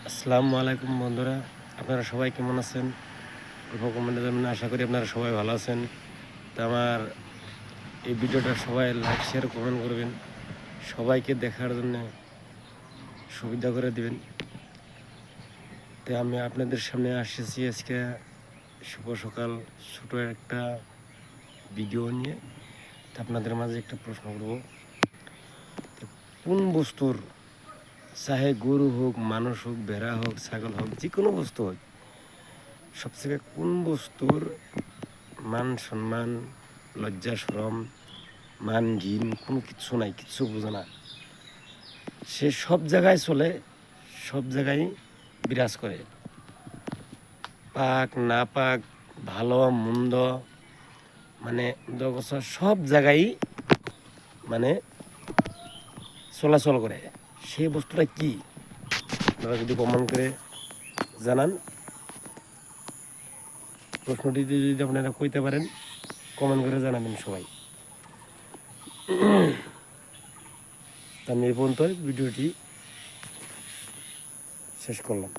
আসসালামু আলাইকুম বন্ধুরা, আপনারা সবাই কেমন আছেন? অল্প কমেন্টে জানাবেন। আশা করি আপনারা সবাই ভালো আছেন। তো আমার এই ভিডিওটা সবাই লাইক শেয়ার কমেন্ট করবেন, সবাইকে দেখার জন্য সুবিধা করে দিবেন। তো আমি আপনাদের সামনে আসছি আজকে শুভ সকাল ছোট একটা ভিডিও নিয়ে। তো আপনাদের মাঝে একটা প্রশ্ন করব, কোন বস্তুর, চাহে গরু হোক, মানুষ হোক, ভেড়া হোক, ছাগল হোক, যে কোনো বস্তু হোক, সবথেকে কোন বস্তুর মান সম্মান, লজ্জা শরম, মান ঘিন কোনো কিচ্ছু নাই, কিচ্ছু বোঝে না, সে সব জায়গায় চলে, সব জায়গায় বিরাজ করে, পাক না পাক, ভালো মন্দ, মানে দগছর সব জায়গায় মানে চলাচল করে। সেই বস্তুটা কি আপনারা যদি কমেন্ট করে জানান, প্রশ্নটি যদি আপনারা কইতে পারেন কমেন্ট করে জানাবেন সবাই। আমি এই পর্যন্ত ভিডিওটি শেষ করলাম।